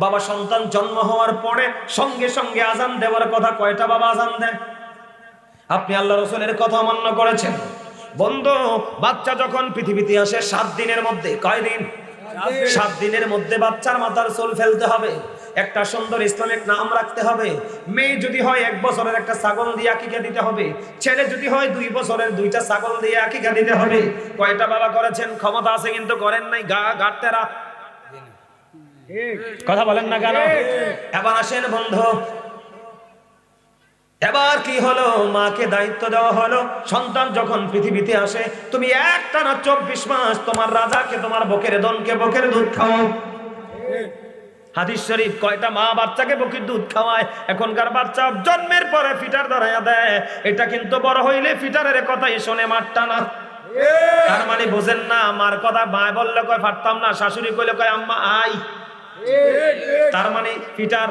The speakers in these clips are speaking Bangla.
বাবা সন্তান জন্ম হওয়ার পরে সঙ্গে সঙ্গে আজান দেওয়ার কথা, কয়টা বাবা আজান দেয়? আপনি আল্লাহ রাসূলের কথা অমান্য করেছেন। বন্ধু, বাচ্চা যখন পৃথিবীতে আসে 7 দিনের মধ্যে, কয় দিন? 7 দিনের মধ্যে বাচ্চার মাথার চুল ফেলতে হবে, একটা সুন্দর ইসলামিক নাম রাখতে হবে। মেয়ে যদি হয় 1 বছরের একটা ছাগল দিয়ে আকিকা দিতে হবে, ছেলে যদি হয় 2 বছরের 2টা ছাগল দিয়ে আকিকা দিতে হবে। কয়টা বাবা করেছেন? ক্ষমতা আছে কিন্তু করেন নাই, গাড়তেরা। কথা বলেন না কেন? এবার আসেন বন্ধু, এবার কি হলো? মাকে দায়িত্ব দেওয়া হলো, সন্তান যখন পৃথিবীতে আসে তুমি একটানা 24 মাস তোমার রাজাকে, তোমার বকের দনকে বকের দুধ খাওয়াও। হাদিস শরীফ, কয়টা মা বাচ্চাকে বকের দুধ খাওয়ায়? এখনকার বাচ্চা জন্মের পরে ফিটার ধরাইয়া দেয়, এটা কিন্তু বড় হইলে ফিটারের কথাই শোনে, মারটা না। তার মানে বুঝেন না, মার কথা মায় বললে কয় পারতাম না, শাশুড়ি কইলে কয় আম্মা আই। তার মানে ফিটার।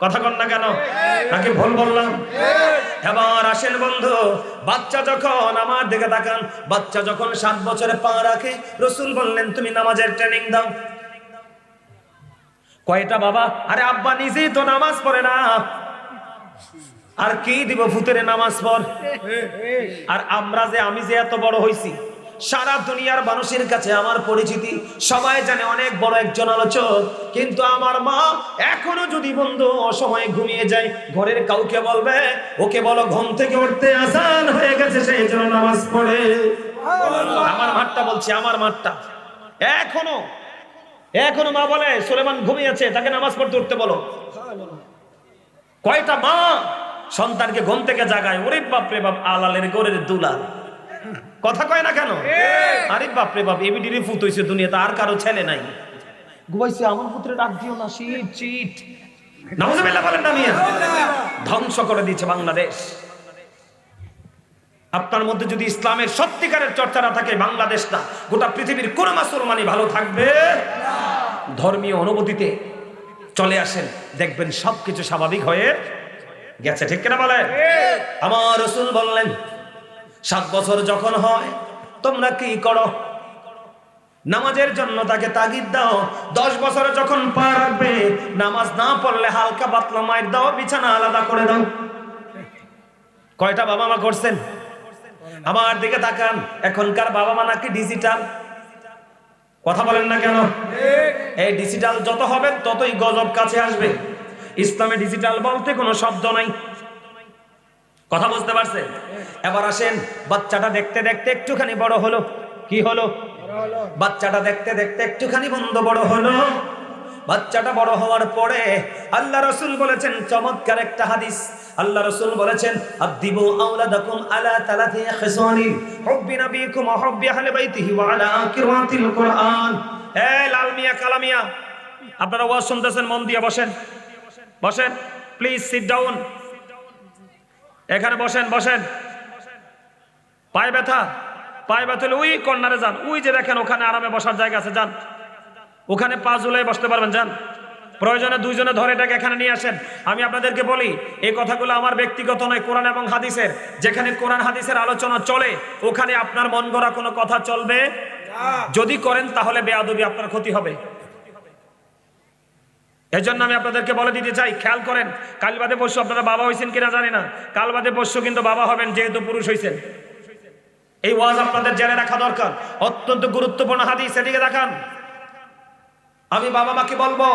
কথা কন না কেন? নাকি ভুল বললাম? এবার আসেন বন্ধু, বাচ্চা যখন, আমার দিকে তাকান, বাচ্চা যখন 7 বছরে পা রাখে, রাসূল বললেন তুমি নামাজের ট্রেনিং দাও। কয়টা বাবা? আরে আব্বা নিজেই তো নামাজ পড়ে না, আর কি দিব ভূতেরে নামাজ পড়। আর আমি যে এত বড় হইছি, সারা দুনিয়ার মানুষের কাছে আমার পরিচিতি, সবাই জানে অনেক বড় একজন আলোচক, কিন্তু আমার মা এখনো যদি বন্ধু অসময়ে ঘুমিয়ে যায়, ঘরের কাউকে বলবে ওকে বলো ঘুম থেকে উঠতে আজান হয়ে গেছে, সেই জন্য নামাজ পড়ে। আমার মাঠটা বলছি, আমার মাঠটা এখনো মা বলে সুলেমান ঘুমিয়েছে, তাকে নামাজ পড়তে উঠতে বলো। কয়টা মা সন্তানকে ঘুম থেকে জাগায়? ওরে বাপ রে বাপ, আলালের গোরের দুলা। কথা কয় না কেন? আরে বাপ রে বাপ, এবিডিরে ফুট হইছে দুনিয়াতে, আর কারো ছেলে নাই। ঘুমাইছে, আমার পুত্রে ডাক দিও না, শীত চিট। নাউজুবিল্লাহ বলেন না মিয়া। ধ্বংস করে দিয়েছে বাংলাদেশ। আপনার মধ্যে যদি ইসলামের সত্যিকারের চর্চা না থাকে, বাংলাদেশ না, গোটা পৃথিবীর কোন মুসলমানই ভালো থাকবে না। ধর্মীয় অনুভূতিতে চলে আসেন, দেখবেন সবকিছু স্বাভাবিক হয়ে গেছে। ঠিক কিনা বলেন? আমার রাসূল বললেন 7 বছর যখন হয় তোমরা কি করো? নামাজের জন্য তাকে তাগিদ দাও। 10 বছরে যখন পা রাখবে, নামাজ না পড়লে হালকা পাতলা মাইর দাও, বিছানা আলাদা করে দাও। কয়টা বাবা মা করছেন? আমার দিকে তাকান, এখনকার বাবা মা নাকি ডিজিটাল। কথা বলেন না কেন? এই ডিজিটাল যত হবে ততই গজব কাছে আসবে। ইসলামে ডিজিটাল বলতে কোনো শব্দ নাই। কথা বুঝতে পারছেন? এবার আসেন, বাচ্চাটা দেখতে দেখতে একটুখানি বড় হলো। কি হলো? বাচ্চাটা দেখতে দেখতে একটুখানি বড় হলো। বাচ্চাটা বড় হওয়ার পরে আল্লাহ রাসূল বলেছেন চমৎকার একটা হাদিস। আল্লাহ রাসূল বলেছেন আদিবু আওলাদাকুম আলা তালাতি খিসানিন হুব্বি নবিকুম ওয়া হুব্বি আহলি বাইতিহি ওয়া আলা কিরাতিল কুরআন। এই লাল মিয়া, কালা মিয়া, আপনারা ওয়াজ শুনতেছেন, মন দিয়ে বসেন। বসেন প্লিজ, সিট ডাউন। এখানে বসেন, বসেন। পায়ে ব্যথা হলে ওই কর্নারে যান, ওই যে দেখেন ওখানে আরামে বসার জায়গা আছে, যান ওখানে পা ঝুলিয়ে বসতে পারবেন, যান। প্রয়োজনে 2 জনে ধরে এটাকে এখানে নিয়ে আসেন। আমি আপনাদেরকে বলি, এই কথাগুলো আমার ব্যক্তিগত নয়, কোরআন এবং হাদিসের। যেখানে কোরআন হাদিসের আলোচনা চলে, ওখানে আপনার মন গড়া কোনো কথা চলবে না। যদি করেন তাহলে বেয়াদবি, আপনার ক্ষতি হবে। এজন্য আমি আপনাদেরকে বলে দিতে চাই, খেয়াল করেন, কাল বাদে পরশু আপনারা বাবা হয়েছেন কিনা জানি না, কাল বাদে পরশু কিন্তু বাবা হবেন, যেহেতু পুরুষ হয়েছেন। এই ওয়াজ আপনাদের জেনে রাখা দরকার, অত্যন্ত গুরুত্বপূর্ণ হাদিস। এদিকে দেখান। আমি বাবা মাকে বলবো,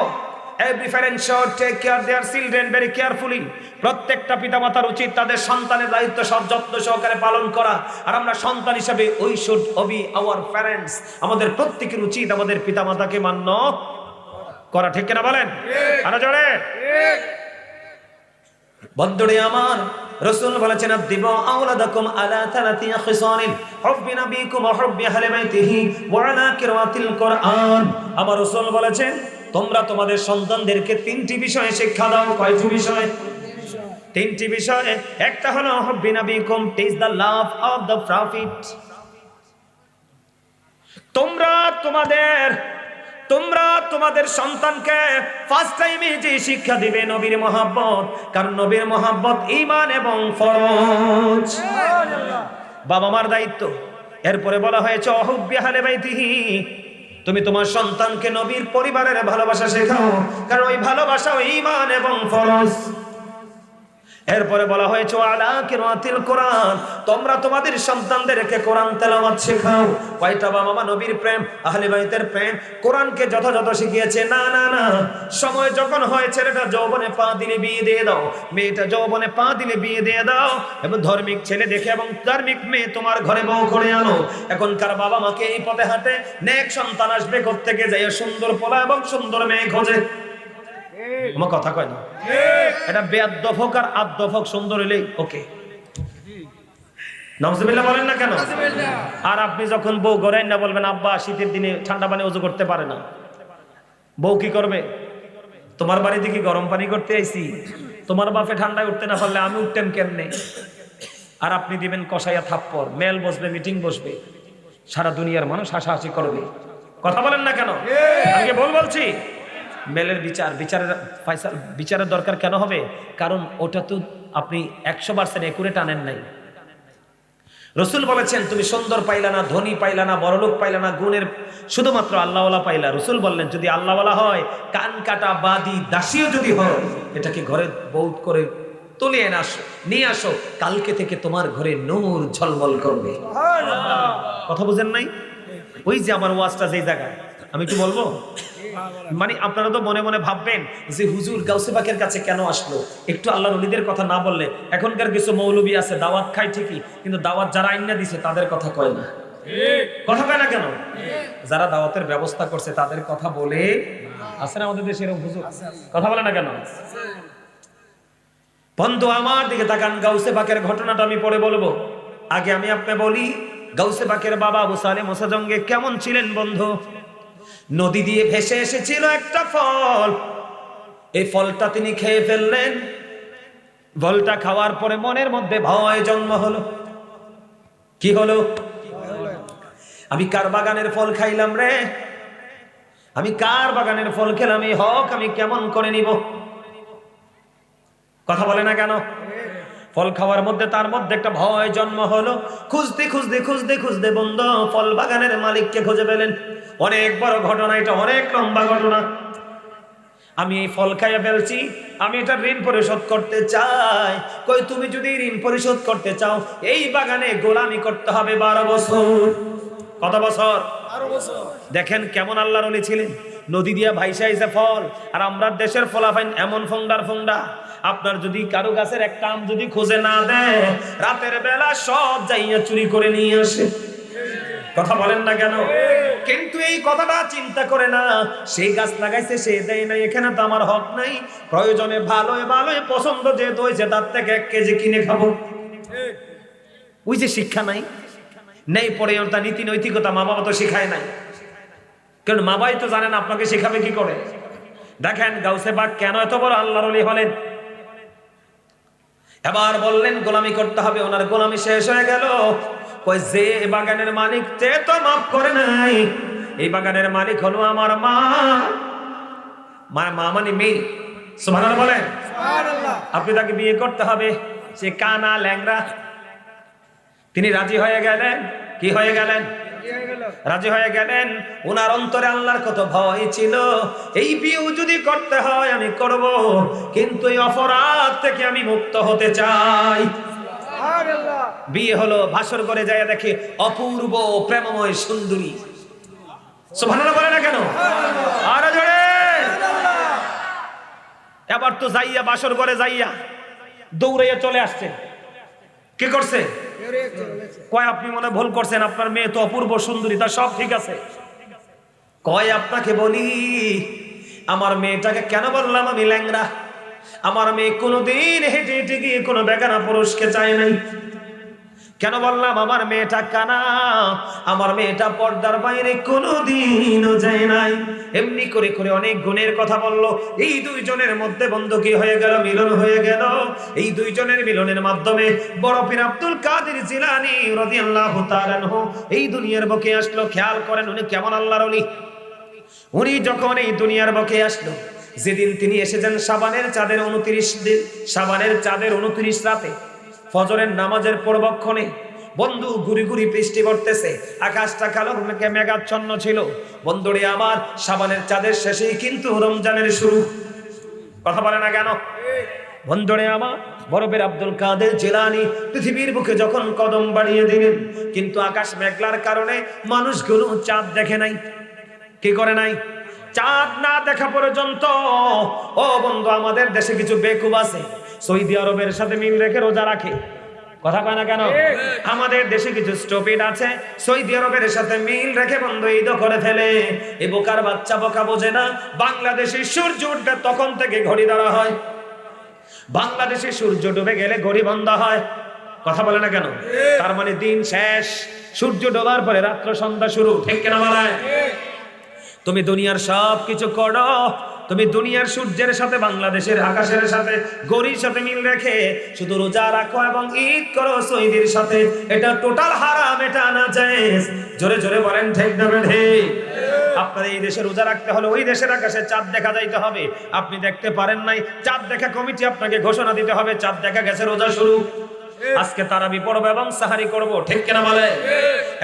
every parent should take care their children very carefully. প্রত্যেকটা পিতামাতার উচিত তাদের সন্তানের দায়িত্ব সব যত্ন সহকারে পালন করা। আর আমরা সন্তান হিসেবে we should obey our parents. আমাদের প্রত্যেকের উচিত আমাদের পিতামাতাকে মান্য করা। ঠিক কিনা বলেন? আরো জোরে। বন্ধুরে আমার, রাসূল বলেছেন আদিবু আওলাদাকুম আলা তালাতি খিসানিন হুব্বি নবিকুম ওয়া হুব্বি আহলি বাইতিহি ওয়া আলা কিরাতিল কুরআন। আমার রাসূল বলেছেন তোমরা তোমাদের সন্তানদেরকে 3টি বিষয়ে শিক্ষা দাও। কয়টি বিষয়? 3টি বিষয়। একটা হলো হুব্বি নবিকুম, teach the love of the prophet. তোমরা তোমাদের সন্তানকে ফার্স্ট টাইমে যে শিক্ষা দিবে নবীর মহব্বত, কারণ নবীর মহব্বত ঈমান এবং ফরজ। বাবা মার দায়িত্ব। এরপরে বলা হয়েছে হুব্বি আহলি বাইতিহি, তুমি তোমার সন্তানকে নবীর পরিবারের ভালোবাসা শেখাও, কারণ ওই ভালোবাসা ঈমান এবং ফরজ। এরপরে বলা হয়েছে আলা কিরাতিল কোরআন, তোমরা তোমাদের সন্তানদেরকে কোরআন তেলাওয়াত শেখাও। কয়টা বাবা মা নবীর প্রেম, আহলে বাইতের প্রেম, কোরআনকে যথাযথ শিখিয়েছে। না না না, সময় যখন হয় ছেলেটা যৌবনে পা দিলে বিয়ে দিয়ে দাও, মেয়েটা যৌবনে পা দিলে বিয়ে দিয়ে দাও, এবং ধার্মিক ছেলে দেখে এবং ধার্মিক মেয়ে তোমার ঘরে বউ করে আনো। এখনকার বাবা মাকে এই পথে হাঁটে নেক সন্তান আসবে কোত্থেকে, যাই সুন্দর পোলা এবং সুন্দর মেয়ে খোঁজে। আমার কথা কয় না, এটা বেয়াদব হোক আর আদব হোক, সুন্দর হইলেই ওকে। নাউজুবিল্লাহ বলেন না কেন? আর আপনি যখন বউ ঘরে না বলবেন আব্বা শীতের দিনে ঠান্ডা পানি ওযু করতে পারে না, বউ কি করবে? তোমার বাড়িতে কি গরম পানি করতে আইছি? তোমার বাপে ঠান্ডায় উঠতে না পারলে আমি উঠতেম কেমনে? আর আপনি দিবেন কষাইয়া থাপ্পড়, মেল বসবে, মিটিং বসবে, সারা দুনিয়ার মানুষ হাসাহাসি করবে। কথা বলেন না কেন? আগে বলছি মেলের বিচারের দরকার কেন হবে? কারণ ওটা তো আপনি 100% একুরেট আনেন নাই। রাসূল বলেছেন তুমি সুন্দর পাইলা না, ধনী পাইলা না, বড়লোক পাইলা না, গুণের শুধুমাত্র আল্লাহওয়ালা পাইলা। রাসূল বললেন যদি আল্লাহওয়ালা হয়, কান কাটা বাদী দাসীও যদি হয়, এটাকে ঘরে বহুত করে তুলে নিয়ে আসো, কালকে থেকে তোমার ঘরে নূর ঝলমল করবে। কথা বুঝেন নাই? ওই যে আমার ওয়াজটা যেই জায়গায়, আমি কি বলবো? মানে আপনারা তো মনে মনে ভাববেন যে হুজুর গাউসে পাকের কাছে কেন আসলো, একটু আল্লাহর ওলিদের কথা না বললে। এখনকার কিছু মৌলবী আছে দাওয়াত খায় ঠিকই, কিন্তু দাওয়াত যারা আইনা দিছে তাদের কথা কয় না। কথা কয় না কেন? যারা দাওয়াতের ব্যবস্থা করছে তাদের কথা বলে। আছে না আমাদের দেশে এরকম হুজুর? কথা বলে না কেন? বন্ধু আমার দিকে তাকান, গাউসে পাকের ঘটনাটা আমি পরে বলবো, আগে আমি আপনাকে বলি গাউসে পাকের বাবা আবু সালেহ মোসাজঙ্গে কেমন ছিলেন। বন্ধু, নদী দিয়ে ভেসে এসেছিল একটা ফল, এই ফলটা তিনি খেয়ে ফেললেন। ফলটা খাওয়ার পরে মনের মধ্যে ভয় জন্ম হলো। কি হলো? আমি কার বাগানের ফল খাইলাম রে? আমি কার বাগানের ফল খেলাম? এই হক আমি কেমন করে নিব? কথা বলে না কেন? ফল খাওয়ার মধ্যে তার মধ্যে একটা ভয় জন্ম হলো। খুঁজতে খুঁজতে খুঁজতে খুঁজতে বন্ধু ফল বাগানের মালিককে খুঁজে পেলেন। অনেক বড় ঘটনা এটা, অনেক লম্বা ঘটনা। আমি এই ফল খাইয়া ফেলছি, আমি এটা ঋণ পরিশোধ করতে চাই। কই তুমি যদি ঋণ পরিশোধ করতে চাও, এই বাগানে গোলামি করতে হবে 12 বছর। কত বছর? 12 বছর। দেখেন কেমন আল্লাহর ওলি ছিলেন। নদী দিয়া ভাইসা আইছে ফল, আর আমরা দেশের ফলাফাইন এমন ফোংডার ফোংডা। আপনার যদি কারো গাছের একটা আম যদি খুঁজে না দেয়, রাতের বেলা সব যাইয়া চুরি করে নিয়ে আসে। কথা বলেন না কেন? কিন্তু এই কথাটা চিন্তা করে না, সেই গাছ লাগাইছে সে দেয় নাই, এখানে তো আমার হক নাই। প্রয়োজনে ভালোই ভালোই পছন্দ যেহেতু হয়েছে তার থেকে 1 কেজি কিনে খাবো। ওই যে শিক্ষা নাই, নেই পরিণতা, নীতি নৈতিকতা মা বাবা তো শিখায় নাই। কারণ মা বাবাই তো জানেন আপনাকে শিখাবে কি করে। দেখেন গাউসে পাক কেন এত বড় আল্লাহর ওলি হলেন। এবার বললেন গোলামি করতে হবে, ওনার গোলামি শেষ হয়ে গেল। কই যে বাগানের মালিক সে তো মাফ করে নাই, এই বাগানের মালিক হলো আমার মা। মা মানে মেয়ে। সুবহানাল্লাহ বলেন। সুবহানাল্লাহ। আপনি তাকে বিয়ে করতে হবে, সে কানা ল্যাংড়া। তিনি রাজি হয়ে গেলেন। কি হয়ে গেলেন? রাজি হয়ে গেলেন। ওনার অন্তরে আল্লাহর কত ভয় ছিল, এই বিয়ে যদি করতে হয় আমি করব, কিন্তু এই অপরাধ থেকে আমি মুক্ত হতে চাই। বিয়ে হলো, ভাসর করে যায় দেখে অপূর্ব প্রেমময় সুন্দরী। সুবহানাল্লাহ বলে না কেন? আরে জোরে। এবার তো যাইয়া বাসর করে যাইয়া দৌড়াইয়া চলে আসছে। কি করছে? কয় আপনি মনে ভুল করছেন, আপনার মেয়ে তো অপূর্ব সুন্দরী, তা সব ঠিক আছে। কয় আপনাকে বলি, আমার মেয়েটাকে কেন বললাম আমি ল্যাংড়া? আমার মেয়ে কোনোদিন হেঁটে হেঁটে গিয়ে কোনো বেগানা পুরুষকে চায় নাই। কেন বললাম আমার মেয়েটা কানা? আমার মেয়েটা পর্দার বাইরে কোনোদিনও যায় নাই। এমনি করে করে অনেক গুণের কথা বললো। এই দুইজনের মধ্যে বন্ধু কি হয়ে গেল? মিলন হয়ে গেল। এই দুইজনের মিলনের মাধ্যমে বড় পীর আব্দুল কাদের জিলানী রাদিয়াল্লাহু তাআলা আনহু এই দুনিয়ার বুকে আসলো। খেয়াল করেন উনি কেমন আল্লাহর ওলি। উনি যখন এই দুনিয়ার বুকে আসলো, যেদিন তিনি এসেছেন শাবানের চাঁদের 29 দিন, শাবানের চাঁদের 29 রাতে ফজরের নামাজের পূর্বক্ষণে বন্ধু গুড়ি গুড়ি বৃষ্টি পড়তেছে, আকাশটা কালো মেঘাচ্ছন্ন ছিল। বন্ধুরে আমার, শাবানের চাঁদের শেষেই কিন্তু রমজানের শুরু। কথা বলে না কেন? বন্ধুরে আমার, বরফের আব্দুল কাদের জিলানী পৃথিবীর বুকে যখন কদম বাড়িয়ে দিলেন, কিন্তু আকাশ মেঘলার কারণে মানুষগুলো চাঁদ দেখে নাই। কি করে নাই? চাঁদ না দেখা পর্যন্ত। ও বন্ধু, আমাদের দেশে কিছু বেকুব আছে, সৌদি আরবের সাথে মিল রেখে রোজা রাখে। কথা কয় না কেন? আমাদের দেশে কিছু স্টুপিড আছে, সৌদি আরবের সাথে মিল রেখে বন্ধু ঈদ করে ফেলে। এই বোকার বাচ্চা বোকা বোঝে না, বাংলাদেশে সূর্য উঠবে তখন থেকে ঘড়ি ধরা হয়, বাংলাদেশে সূর্য ডুবে গেলে ঘড়ি বন্ধ হয়। কথা বলে না কেন? তার মানে দিন শেষ, সূর্য ডোবার পরে রাত্র সন্ধ্যা শুরু। ঠিক কিনা বলে? তুমি দুনিয়ার সব কিছু করো, তুমি দুনিয়ার সূর্যের সাথে, বাংলাদেশের আকাশের সাথে, ঘড়ির সাথে মিল রেখে শুধু রোজা রাখো এবং ঈদ করো সৌদির সাথে, এটা টোটাল হারাম, এটা না জায়েজ। জোরে জোরে বলেন ঠিক না ঠিক? আপনার এই দেশে রোজা রাখতে হলে ওই দেশের আকাশে চাঁদ দেখা যাইতে হবে। আপনি দেখতে পারেন নাই, চাঁদ দেখা কমিটি আপনাকে ঘোষণা দিতে হবে চাঁদ দেখা গেছে, রোজা শুরু। আজকে তারাবি পড়বো এবং সাহারি করব। ঠিক কিনা বলে?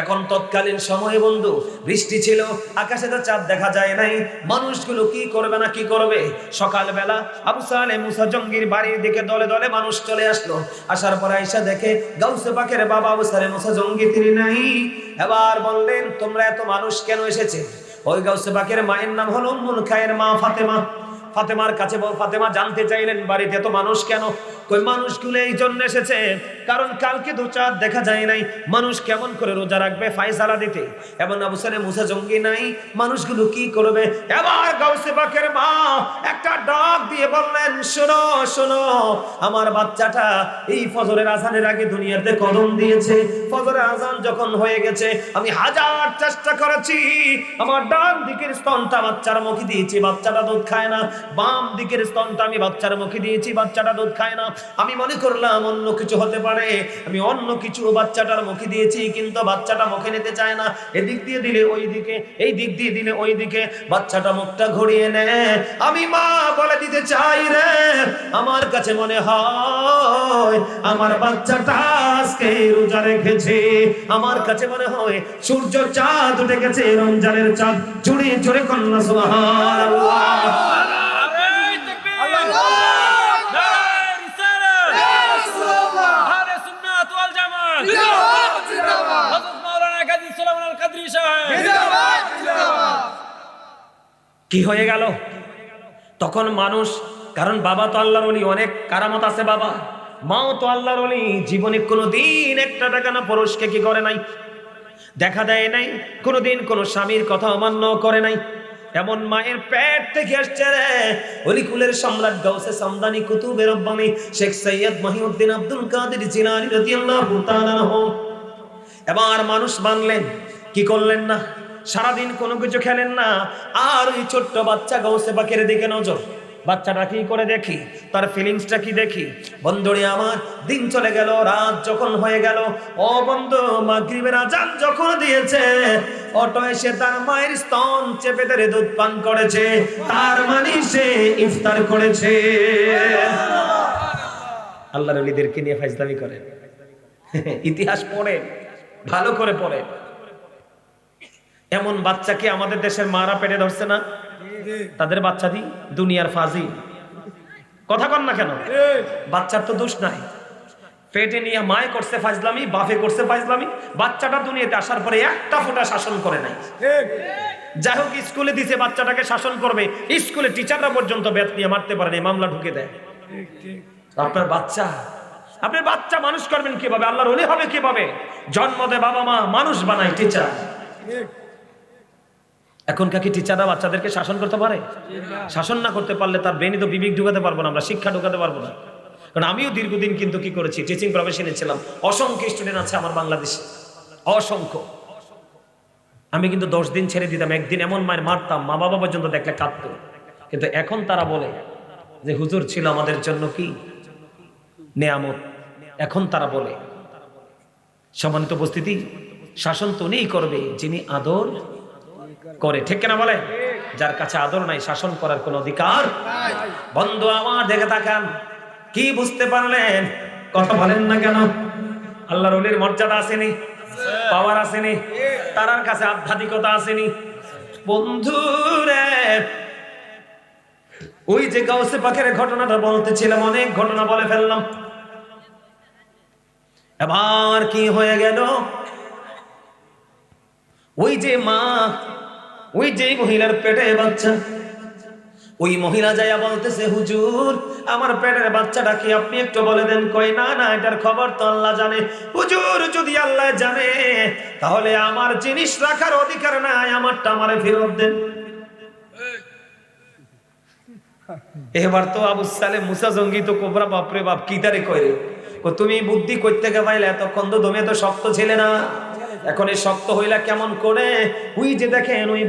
এখন তৎকালীন সময়ে বন্ধু বৃষ্টি ছিল, আকাশে তো চাঁদ দেখা যায় নাই, মানুষগুলো কি করবে না কি করবে। সকালবেলা আবু সালেহ মুসা জঙ্গির বাড়ির দিকে দলে দলে মানুষ চলে আসলো। আসার পর আয়েশা দেখে গাউসে পাকের বাবা আবু সালেহ মুসা জঙ্গি তিনি নাই। এবার বললেন, তোমরা এত মানুষ কেন এসেছে? ওই গাউসে পাকের মায়ের নাম হলো উম্মুল খায়ের মা ফাতেমা। ফাতেমার কাছে ফাতেমা জানতে চাইলেন, বাড়িতে তো মানুষ কেন? কই মানুষগুলো এই জন্য এসেছে, কারণ কালকে তো চাঁদ দেখা যায় নাই, মানুষ কেমন করে রোজা রাখবে ফায়সালা দিতে। এবং আবু সালেহ মুসা জঙ্গি নাই, মানুষগুলো কি করবে? এবার গাউসে পাকের মা একটা ডাক দিয়ে বললেন, শোনো শোনো, আমার বাচ্চাটা এই ফজরের আজানের আগে দুনিয়াতে কদম দিয়েছে। ফজরের আজান যখন হয়ে গেছে, আমি হাজার চেষ্টা করেছি, আমার ডান দিকের স্তনটা বাচ্চার মুখে দিয়েছি, বাচ্চাটা দুধ খায় না। বাম দিকের স্তনটা আমি বাচ্চার মুখে দিয়েছি, বাচ্চাটা দুধ খায় না। আমি মনে করলাম অন্য কিছু হতে পারে, আমি অন্য কিছু বাচ্চাটার মুখে দিয়েছি, কিন্তু বাচ্চাটা মুখে নিতে চায় না। এদিক দিয়ে দিলে ওই দিকে, এই দিক দিয়ে দিলে ওই দিকে, বাচ্চাটা মুখটা ঘুরিয়ে নেয়। আমি মা বলে দিতে চাই রে, আমার কাছে মনে হয় আমার বাচ্চাটা আজকে রোজা রেখেছে। আমার কাছে মনে হয় সূর্য চাঁদ উঠে গেছে, রমজানের চাঁদ। জোরে জোরে কন্যা সুবহানাল্লাহ। কি হয়ে গেল তখন মানুষ? কারণ বাবা তো আল্লাহর ওলি, অনেক কারামত আছে বাবা, মাও তো আল্লাহর ওলি, জীবনে কোনোদিন একটা টাকা না পুরুষকে কি করে নাই, দেখা দেয় নাই, কোনোদিন কোনো স্বামীর কথা অমান্য করে নাই। এমন মায়ের পেট থেকে আসছে রে অলিকুলের সম্রাট গাউসে সামদানি কুতুবে রব্বানি শেখ সৈয়দ মহিউদ্দিন আব্দুল কাদের জিলানী রাদিয়াল্লাহু তাআলা আনহু। এবার মানুষ মানলেন, কি করলেন না, সারাদিন কোনো কিছু খেলেন না, আর ওই ছোট্ট বাচ্চা গাউসে পাকের দিকে নজর। বাচ্চাটা কি করে দেখি, তার ফিলিংসটা কি দেখি। বন্ধুরে আমার, দিন চলে গেল, রাত যখন হয়ে গেল, ও বন্ধু মাগরিবের আজান যখন দিয়েছে, অটো এসে তার মায়ের স্তন চেপে ধরে দুধ পান করেছে, তার মানে সে ইফতার করেছে। আল্লাহর ওলিদেরকে নিয়ে ফাজলামি করেন, ইতিহাস পড়ে, ভালো করে পড়ে। এমন বাচ্চাকে আমাদের দেশের মারা পেটে ধরছে না, তাদের বাচ্চা দি দুনিয়ার ফাজি। কথা কন না কেন? বাচ্চার তো দোষ নাই, পেটে নিয়ে মায় করছে ফাজলামি, বাপে করছে ফাজলামি, বাচ্চাটা দুনিয়াতে আসার পরে একটা ফোঁটা শাসন করে নাই। যাই হোক, স্কুলে দিছে বাচ্চাটাকে শাসন করবে, স্কুলে টিচাররা পর্যন্ত বেত নিয়ে মারতে পারে না, মামলা ঢুকে দেয়। আপনার বাচ্চা, আপনার বাচ্চা মানুষ করবেন কিভাবে? আল্লাহর ওলি হবে কিভাবে? জন্ম দেয় বাবা মা, মানুষ বানায় টিচার। এখনকার কি টিচাররা বাচ্চাদেরকে শাসন করতে পারে? শাসন না করতে পারলে তার ব্রেনে তো বিবেক ঢুকাতে পারবো না, আমরা শিক্ষা ঢুকাতে পারবো না। কারণ আমিও দীর্ঘদিন কিন্তু কি করেছি, টিচিং প্রফেশনে ছিলাম। অসংখ্য স্টুডেন্ট আছে আমার বাংলাদেশে, অসংখ্য। আমি কিন্তু 10 দিন ছেড়ে দিতাম, একদিন এমন মায়ের মারতাম, মা বাবা পর্যন্ত দেখলে কাঁদতো। কিন্তু এখন তারা বলে যে হুজুর ছিল আমাদের জন্য কি নেয়ামত। এখন তারা বলে, সম্মানিত উপস্থিতি, শাসন তো উনিই করবে যিনি আদর করে। ঠিক কিনা বলে? যার কাছে আদর নাই, শাসন করার কোন অধিকার নাই। বন্ধু আমার, দেখে তাকান, কি বুঝতে পারলেন? কথা বলেন না কেন? আল্লাহর ওলির মর্যাদা আসেনি, পাওয়ার আসেনি, তার কাছে আধ্যাত্মিকতা আসেনি। বন্ধুরে ওই যে গাউসে পাকের ঘটনাটা বলতেছিলাম, অনেক ঘটনা বলে ফেললাম। এবার কি হয়ে গেল, ওই যে মা, ওই যে মহিলার পেটে বাচ্চা, ওই মহিলা যাইয়া বলতেছে, হুজুর আমার পেটের বাচ্চাটা কি আপনি একটু বলে দেন। কই না না, এটার খবর তো আল্লাহ জানে। হুজুর যদি আল্লাহ জানে তাহলে আমার জিনিস রাখার অধিকার নাই, আমারটা আমারে ফেরত দেন। এবার তো আবু সালেম মুসা জঙ্গি তো কোবরা, বাপরে বাপ কি তারে কইরে, তুমি বুদ্ধি কই থেকে পাইলে, এতক্ষণ তো দমে তো শক্ত ছিলে না, এখন এই শক্ত হইলা কেমন করে। ওই যে দেখেন ওই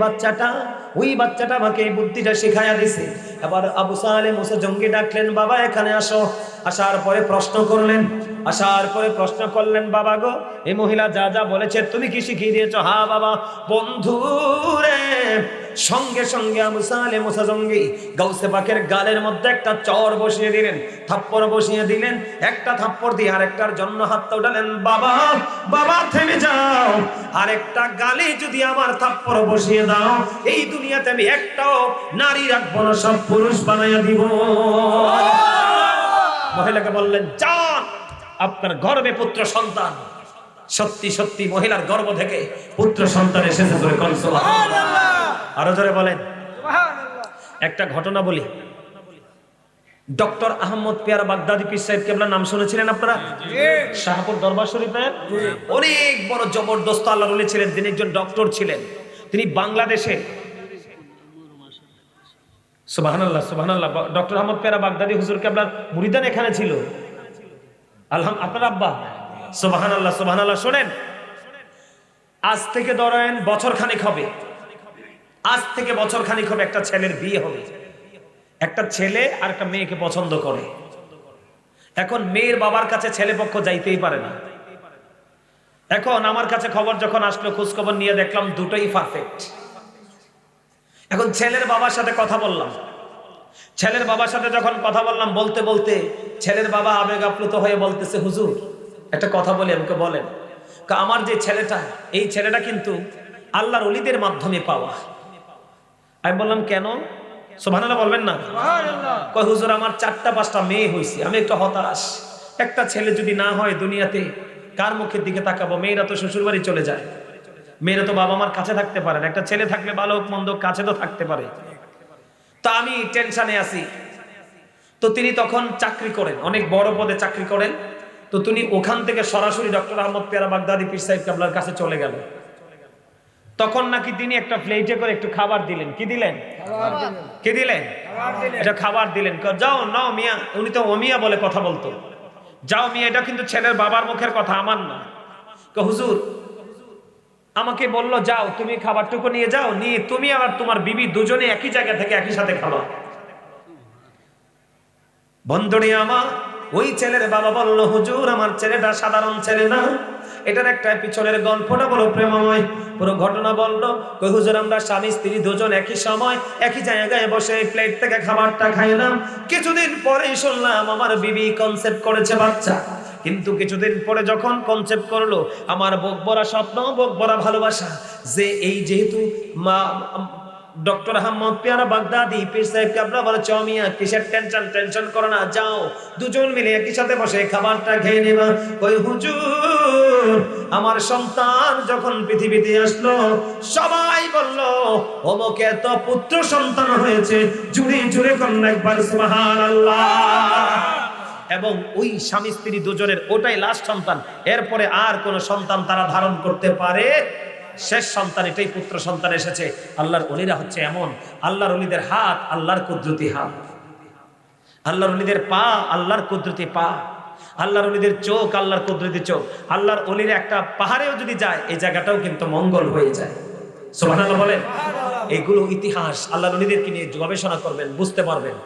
বাচ্চাটা আমাকে এই বুদ্ধিটা শিখাইয়া দিছে। এবার আবু সালেম মুসা জঙ্গি ডাকলেন, বাবা এখানে আসো। আসার পরে প্রশ্ন করলেন, বাবা গো এই মহিলা যা যা বলেছে তুমি কি শিখিয়ে দিয়েছো? হ্যাঁ বাবা। বন্ধু রে, সঙ্গে সঙ্গে আবু সালেম মুসা জঙ্গি গাউসে পাকের গালের মধ্যে একটা চর বসিয়ে দিলেন, থাপ্পড় বসিয়ে দিলেন। একটা থাপ্পড় দিয়ে আরেকটার জন্য হাতটা উঠালেন। বাবা বাবা থেমে যাও, আরেকটা গালে যদি আমার থাপ্পড় বসিয়ে দাও, এই দুনিয়াতে আমি একটাও নারী রাখবো না, সব পুরুষ বানাইয়া দিব। মহিলাকে বললেন, যান, আপনার গর্ভে পুত্র সন্তান। সত্যি সত্যি মহিলার গর্ভ থেকে পুত্র সন্তান এসেছে। জোরে কোন সুবহানাল্লাহ, আরো জোরে বলেন সুবহানাল্লাহ। একটা ঘটনা বলি, ডক্টর আহমদ পেয়ারা বাগদাদি পীর সাহেব কেবলা নাম শুনেছিলেন আপনারা? শাহপুর দরবার শরীফের অনেক বড় জবরদস্ত আল্লাহর ওলি ছিলেন। তিনি একজন ডক্টর ছিলেন। তিনি বাংলাদেশে, সুবহানাল্লাহ সুবহানাল্লাহ, ডক্টর আহমদ পেয়ারা বাগদাদি হুজুর কেবলার মুরিদান এখানে ছিল। আপনার আব্বা, সুবহানাল্লাহ সুবহানাল্লাহ। শোনেন, আজ থেকে ধরেন বছর খানিক হবে, একটা ছেলের বিয়ে হবে। একটা ছেলে আর একটা মেয়েকে পছন্দ করে। এখন মেয়ের বাবার কাছে ছেলে পক্ষ যাইতেই পারে না। এখন আমার কাছে খবর যখন আসলো, খোঁজ খবর নিয়ে দেখলাম দুটোই পারফেক্ট। এখন ছেলের বাবার সাথে কথা বললাম। বলতে বলতে ছেলের বাবা আবেগ আপ্লুত হয়ে বলতেছে, হুজুর একটা কথা বলি, আমাকে বলেন। আমার যে ছেলেটা, এই ছেলেটা কিন্তু আল্লাহর ওলিদের মাধ্যমে পাওয়া। আমি বললাম, কেন? সুবহানাল্লাহ বলবেন না? কয় হুজুর আমার 4টা-5টা মেয়ে হইছে, আমি একটু হতাশ। একটা ছেলে যদি না হয় দুনিয়াতে কার মুখের দিকে তাকাবো? মেয়েরা তো শ্বশুর বাড়ি চলে যায়, মেয়েরা তো বাবা মার কাছে থাকতে পারে না। একটা ছেলে থাকলে ভালো হোক মন্দ কাছে তো থাকতে পারে। তো আমি টেনশনে আছি। তো তিনি তখন চাকরি করেন, অনেক বড় পদে চাকরি করেন। তো তিনি ওখান থেকে সরাসরি ডক্টর আহমদ পেয়ারা বাগদাদি পীর সাহেব কেবলার কাছে চলে গেল। তখন নাকি তিনি একটা প্লেটে করে একটু খাবার দিলেন। কি দিলেন? এটা খাবার দিলেন। যাও নাও মিয়া, উনি তো ওমিয়া বলে কথা বলতো, যাও মিয়া, এটা কিন্তু ছেলের বাবার মুখের কথা, আমার না। হুজুর আমাকে বললো, যাও তুমি খাবারটুকু নিয়ে যাও, নিয়ে তুমি আর তোমার বিবি দুজনে একই জায়গা থেকে একই সাথে খাবা। বন্ধুরে আমার, ওই ছেলের বাবা বলল, হুজুর আমার ছেলেটা সাধারণ ছেলে না, এটার একটা পিছনের গল্পটা বড় প্রেমময়। পুরো ঘটনা বললো। কই হুজুর আমরা স্বামী স্ত্রী দুজন একই সময় একই জায়গায় বসে প্লেট থেকে খাবারটা খাইলাম। কিছুদিন পরে শুনলাম আমার বিবি কনসেপ্ট করেছে বাচ্চা। কিন্তু কিছুদিন পরে যখন কনসেপ্ট করলো, আমার বুক ভরা স্বপ্ন, বুক ভরা ভালোবাসা, যে এই যেহেতু মা ডক্টর আহমদ পেয়ারা বাগদাদি পীর সাহেব কেবলা বলে, চমিয়া কিসের টেনশন করো না, যাও দুজন মিলে একই সাথে বসে খাবারটা খেয়ে নেবা। কই হুজুর আমার সন্তান যখন পৃথিবীতে আসলো, সবাই বলল অমুকে তো পুত্র সন্তান হয়েছে। জুড়ে জুড়ে কন্যা একবার সুবহানাল্লাহ। এবং ওই স্বামী স্ত্রী দুজনের ওটাই লাস্ট সন্তান। এরপরে আর কোন সন্তান তারা ধারণ করতে পারে? শেষ সন্তান এটাই পুত্র সন্তান এসেছে। আল্লাহর ওলিরা হচ্ছে এমন, আল্লাহর ওলিদের হাত আল্লাহর কুদরতি হাত, আল্লাহর ওলিদের পা আল্লাহর কুদরতি পা, আল্লাহর ওলিদের চোখ আল্লাহর কুদরতি চোখ। আল্লাহর ওলিরা একটা পাহাড়েও যদি যায়, এই জায়গাটাও কিন্তু মঙ্গল হয়ে যায়। সুবহানাল্লাহ বলেন। এগুলো ইতিহাস, আল্লাহর ওলিদেরকে নিয়ে গবেষণা করবেন, বুঝতে পারবেন।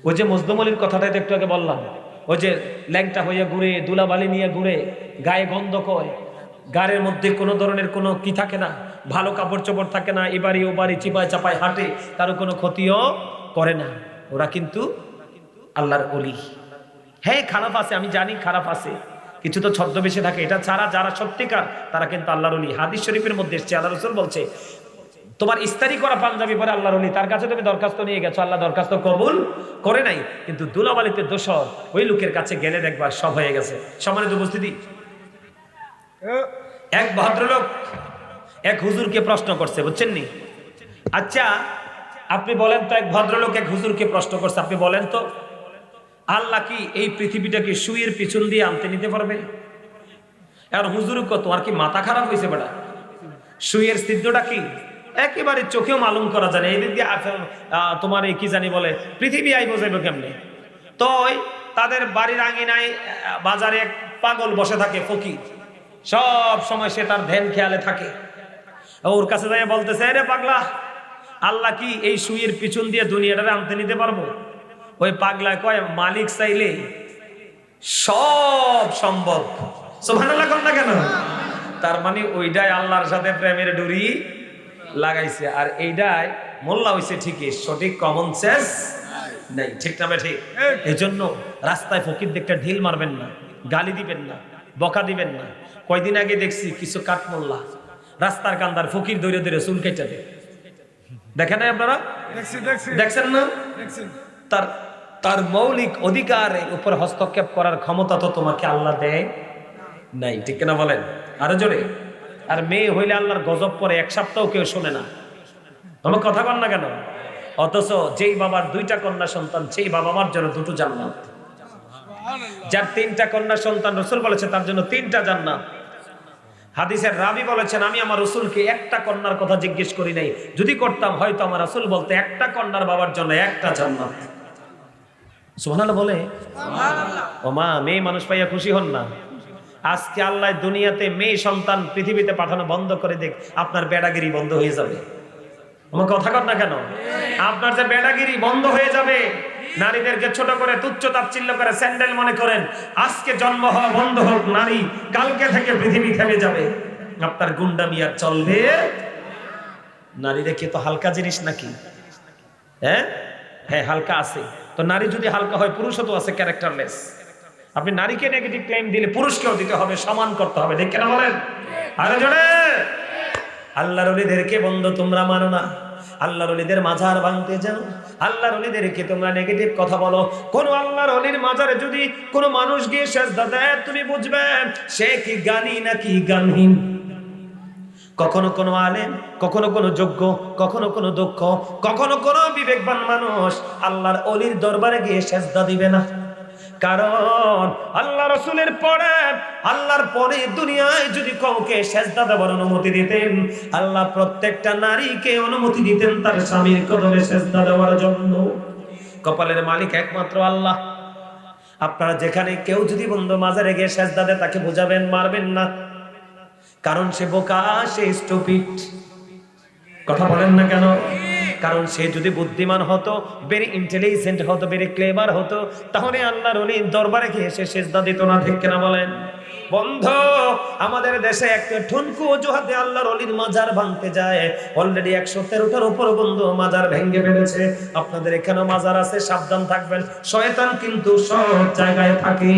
ওই যে মজদুম আলীর কথাটাই তো একটু আগে বললাম, ওই যে ল্যাংটা হইয়া ঘুরে, দুলাবালি নিয়ে ঘুরে, গায়ে গন্ধ কয়, গাড়ির মধ্যে কোনো ধরনের কোনো কি থাকে না, ভালো কাপড় চোপড় থাকে না, এবারে ও বাড়ি চিপায় চাপায় হাঁটে, কারো কোনো ক্ষতিও করে না। ওরা কিন্তু আল্লাহর ওলি। হ্যাঁ খারাপ আছে, আমি জানি খারাপ আছে, কিছু তো ছদ্মবেশে থাকে, এটা ছাড়া যারা সত্যিকার তারা কিন্তু আল্লাহর ওলি। হাদিস শরীফের মধ্যে এসেছে, আল্লাহ রাসূল বলছে তোমার ইস্তারি করা পাঞ্জাবি পরে আল্লাহর ওলি, তার কাছে তুমি দরখাস্ত নিয়ে গেছো, আল্লাহ দরখাস্ত কবুল করে নাই, কিন্তু দুলাবালিতে দোষর ওই লোকের কাছে গেলে দেখবা সব হয়ে গেছে। সম্মানিত উপস্থিতি, এক ভদ্রলোক এক হুজুরকে প্রশ্ন করছে, বুঝছেন নি? আচ্ছা আপনি বলেন তো, এক ভদ্রলোক এক হুজুরকে প্রশ্ন করছে, আপনি বলেন তো আল্লাহ কি এই পৃথিবীটাকে সুইয়ের পিছন দিয়ে আনতে নিতে পারবে? আর হুজুর কত, আর কি মাথা খারাপ হয়েছে বেটা? সুইয়ের ছিদ্রটা কি একেবারে চোখেও মালুম করা যায় না, এদিক দিয়ে তোমার এই কি জানি বলে পৃথিবী আই বোঝাইব কেমনে? তো তাদের বাড়ির আঙিনায় বাজারে এক পাগল বসে থাকে ফকির, সব সময় সে তার ধ্যান খেয়ালে থাকে। ওর কাছে যাই বলতেছে, রে পাগলা, আল্লাহ কি এই সুইয়ের পিছন দিয়ে দুনিয়াটারে আনতে নিতে পারবো? ওই পাগলা কয়, মালিক চাইলে সব সম্ভব। সুবহানাল্লাহ কোন না কেন? তার মানে ওইটাই আল্লাহর সাথে প্রেমের ডুরি লাগাইছে, আর এইটাই মোল্লা হইছে ঠিকই, সঠিক কমন সেন্স নাই। ঠিক না ঠিক? এই জন্য রাস্তায় ফকির দেখতে ঢিল মারবেন না, গালি দিবেন না, বকা দিবেন না। কয়দিন আগে দেখছি কিছু কাঠ মোল্লা রাস্তার কান্দার ফকির ধরে ধরে চুল কেটে দেয়, দেখেন নাই আপনারা? দেখছেন না? তার তার মৌলিক অধিকারের উপর হস্তক্ষেপ করার ক্ষমতা তো তোমাকে আল্লাহ দেয় নাই। ঠিক না বলেন? আরো জোরে। আর মেয়ে হইলে আল্লাহর গজব পরে এক সপ্তাহ কেউ শোনে না। আমার কথা বল না কেন? অথচ যেই বাবার দুইটা কন্যা সন্তান, সেই বাবা মার জন্য দুটো জান্নাত। যার তিনটা কন্যা সন্তান, রাসূল বলেছে তার জন্য তিনটা জান্নাত। হাদিসের রাবী বলেছেন, আমি আমার রাসূলকে একটা কন্যার কথা জিজ্ঞেস করি নাই, যদি করতাম হয়তো আমার রাসূল বলতে একটা কন্যার বাবার জন্য একটা জান্নাত। সুবহানাল্লাহ বলে। ও মা, মেয়ে মানুষ পাইয়া খুশি হন না? আজকে আল্লাহ দুনিয়াতে মেয়ে সন্তান পৃথিবীতে পাঠানো বন্ধ করে দেখ, আপনার বেড়াগিরি বন্ধ হয়ে যাবে। আমার কথা কর না কেন? আপনার যে বেড়াগিরি বন্ধ হয়ে যাবে, নারীদেরকে ছোট করে তুচ্ছ তাচ্ছিল্য করে স্যান্ডেল মনে করেন, আজকে জন্ম হওয়া বন্ধ হোক নারী, কালকে থেকে পৃথিবী থেমে যাবে। আপনার গুন্ডামি আর চলবে? নারী দেখে তো হালকা জিনিস নাকি? হ্যাঁ হ্যাঁ, হালকা আছে তো। নারী যদি হালকা হয়, পুরুষও তো আছে ক্যারেক্টারলেস। আপনি নারীকে নেগেটিভ ক্লেম দিলে পুরুষকেও দিতে হবে, সমান করতে হবে। ঠিক না বলেন? আরে জোরে। আল্লাহর ওলিদেরকে বন্ধু তোমরা মানো না, আল্লাহর ওলিদের মাজার ভাঙতে যাও, আল্লাহর ওলিদেরকে তোমরা নেগেটিভ কথা বলো। কোন আল্লাহর ওলির মাজারে যদি কোনো মানুষ গিয়ে সেজদা দেয়, তুমি বুঝবে সে কি জ্ঞানী নাকি জ্ঞানহীন। কখনো কোনো আলেম, কখনো কোনো যোগ্য, কখনো কোনো দক্ষ, কখনো কোনো বিবেকবান মানুষ আল্লাহর ওলির দরবারে গিয়ে সেজদা দিবে না। কারণ আল্লাহ রাসূলের পরে, আল্লাহর পরে দুনিয়ায় যদি কাউকে সেজদা দেওয়ার অনুমতি দিতেন, আল্লাহ প্রত্যেকটা নারীকে অনুমতি দিতেন তার স্বামীর কদমে সেজদা দেওয়ার জন্য। কপালের মালিক একমাত্র আল্লাহ। আপনারা যেখানে কেউ যদি বন্ধু মাজারে গিয়ে সেজদা দেয়, তাকে বোঝাবেন, মারবেন না, কারণ সে বোকা, সে স্টুপিড। কথা বলেন না কেন? কারণ সে যদি বুদ্ধিমান হতো, ভেরি ইন্টেলিজেন্ট হতো, ভেরি ক্লেভার হতো, তাহলে আল্লাহর ওলির দরবারে গিয়ে সে সেজদা দিত না। ঠিক কিনা বলেন? বন্ধু, আমাদের দেশে একটা ঠুনকু অজুহাতে আল্লাহর ওলির মাজার ভাঙতে যায়। অলরেডি 113টার উপর বন্ধু মাজার ভেঙে ফেলেছে। আপনাদের এখানেও মাজার আছে, সাবধান থাকবেন, শয়তান কিন্তু সব জায়গায় থাকে।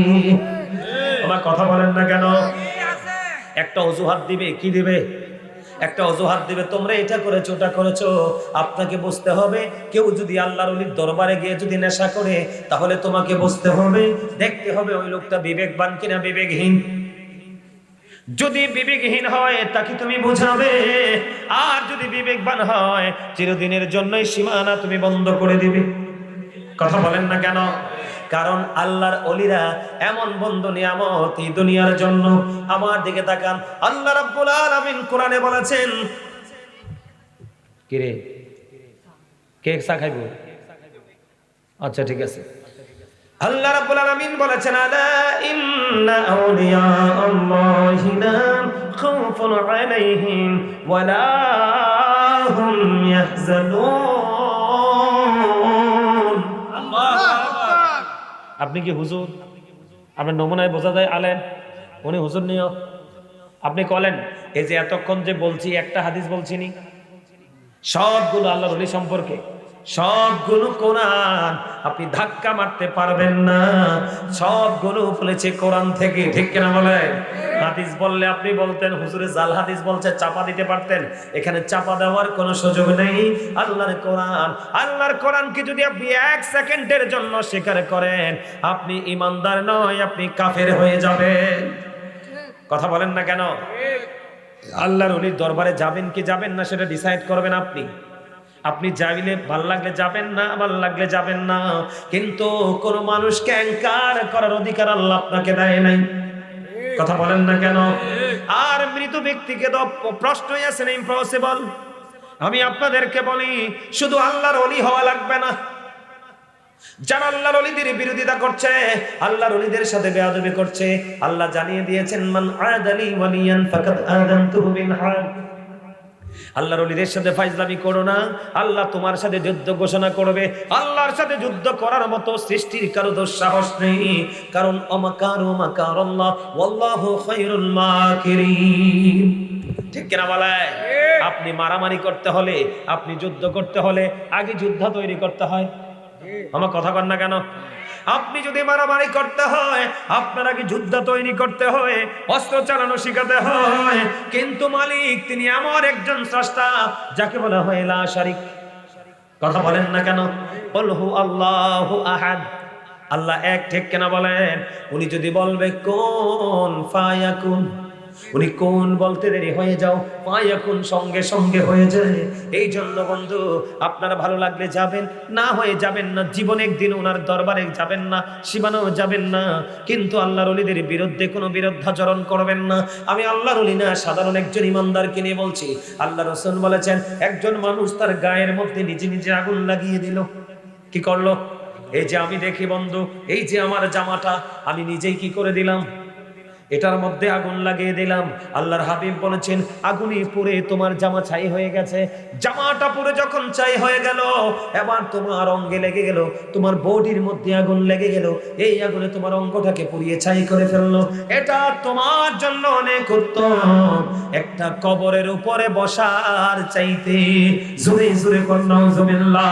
আমার কথা বলেন না কেন? একটা অজুহাত দিবে, কি দিবে? একটা অজুহাত দিবে, তোমরা এটা করেছো, ওটা করেছো। আপনাকে বুঝতে হবে, কেউ যদি আল্লাহর ওলির দরবারে গিয়ে যদি নেশা করে, তাহলে তোমাকে বুঝতে হবে, দেখতে হবে ওই লোকটা বিবেকবান কিনা বিবেকহীন। যদি বিবেকহীন হয় তাকে তুমি বুঝাবে, আর যদি বিবেকবান হয় চিরদিনের জন্যই সীমানা তুমি বন্ধ করে দিবে। কথা বলেন না কেন? কারণ আল্লাহর ওলিরা এমন বন্ধু নিয়ামত এই দুনিয়ার জন্য। আমার দিকে তাকান, আল্লাহ রাব্বুল আলামিন কোরআনে বলেছেন, কি রে, কেক চা খাইবো? আচ্ছা ঠিক আছে। আল্লাহ রাব্বুল আলামিন বলেছেন, আলা ইন্না আউলিয়া আল্লাহি লা খাউফুন আলাইহিম ওয়া লা হুম ইয়াহজানুন। আপনি কি হুজুর? আপনার নমুনায় বোঝা যায় আলেম, উনি হুজুর নিও। আপনি কলেন এই যে এতক্ষণ যে বলছি, একটা হাদিস বলছিনি, সবগুলো আল্লাহর ওলি সম্পর্কে। সবগুলো কোরআন, আপনি ধাক্কা মারতে পারবেন না, সবগুলো বলেছে কোরআন থেকে, ঠিক কিনা বলে? হাদিস বললে আপনি বলতেন হুজুরে জাল হাদিস বলছে, চাপা দিতে পারতেন। এখানে চাপা দেওয়ার কোনো সুযোগ নেই। আল্লাহর কোরআন, আল্লাহর কোরআনকে যদি আপনি 1 সেকেন্ডের জন্য স্বীকার করেন, আপনি ইমানদার নয়, আপনি কাফের হয়ে যাবেন। কথা বলেন না কেন? আল্লাহর ওলির দরবারে যাবেন কি যাবেন না সেটা ডিসাইড করবেন আপনি। আপনি যাইলে ভাল লাগলে যাবেন না, ভাল লাগলে যাবেন না, কিন্তু কোন মানুষকে অ্যাঙ্কার করার অধিকার আল্লাহ আপনাকে দেয় নাই। কথা বলেন না কেন? আর মৃত ব্যক্তিকে তো প্রশ্নই আছে না, ইম্পসিবল। আমি আপনাদেরকে বলি, শুধু আল্লাহর ওলি হওয়া লাগবে না। যারা আল্লাহর ওলিদের বিরোধিতা করছে, আল্লাহর ওলিদের সাথে বেয়াদবি করছে, আল্লাহ জানিয়ে দিয়েছেন মান আদালি ওয়ালিয়ান ফাকাদ আযানতুহু বিল হারব। আল্লাহর ওলিদের সাথে ফাইজলামি করো না, আল্লাহ তোমার সাথে যুদ্ধ ঘোষণা করবে। আল্লাহর সাথে যুদ্ধ করার মতো সৃষ্টির কারো দুঃসাহস নেই, কারণ অমাকারু মাকারাল্লাহ ওয়াল্লাহু খায়রুল মাকিরিন। ঠিক কিনা বলে? আপনি মারামারি করতে হলে, আপনি যুদ্ধ করতে হলে আগে যুদ্ধ তৈরি করতে হয়। আমার কথা কন না কেন? আপনি যদি মারামারি করতে হয়, আপনার আগে যুদ্ধ তৈরি করতে হয়, অস্ত্র চালানো শিখাতে হয়। কিন্তু মালিক তিনি এমন একজন স্রষ্টা যাকে বলা হয় লা শারিক। কথা বলেন না কেন? কুল হু আল্লাহু আহাদ, আল্লাহ এক, ঠিক কিনা বলেন? উনি যদি বলবে কোন ফায়াকুন, উনি কোন বলতে দেরি হয়ে যাও, ফায়াকুন সঙ্গে সঙ্গে হয়ে যায়। এই জন্য বন্ধু, আপনারা ভালো লাগলে যাবেন, না হয়ে যাবেন না। জীবন একদিন ওনার দরবারে যাবেন না, সীমানাও যাবেন না, কিন্তু আল্লাহর ওলিদের বিরুদ্ধে কোনো বিরুদ্ধাচরণ করবেন না। আমি আল্লাহর ওলি না, সাধারণ একজন ইমানদারকে নিয়ে বলছি। আল্লাহ রাসূল বলেছেন, একজন মানুষ তার গায়ের মধ্যে নিজে নিজে আগুন লাগিয়ে দিল। কি করলো? এই যে আমি দেখি বন্ধু, এই যে আমার জামাটা আমি নিজেই কি করে দিলাম, এটার মধ্যে আগুন লাগিয়ে দিলাম। আল্লাহর হাবিব বলেছেন, আগুনে পুড়ে তোমার জামা ছাই হয়ে গেছে। জামাটা পুড়ে যখন ছাই হয়ে গেল, এবার তোমার অঙ্গে লেগে গেল, তোমার বডির মধ্যে আগুন লেগে গেল। এই আগুনে তোমার অঙ্গটাকে পুড়িয়ে ছাই করে ফেললো। এটা তোমার জন্য অনেক উত্তম, একটা কবরের উপরে বসার চাইতে। জোরে জোরে কর নাউজুবিল্লাহ।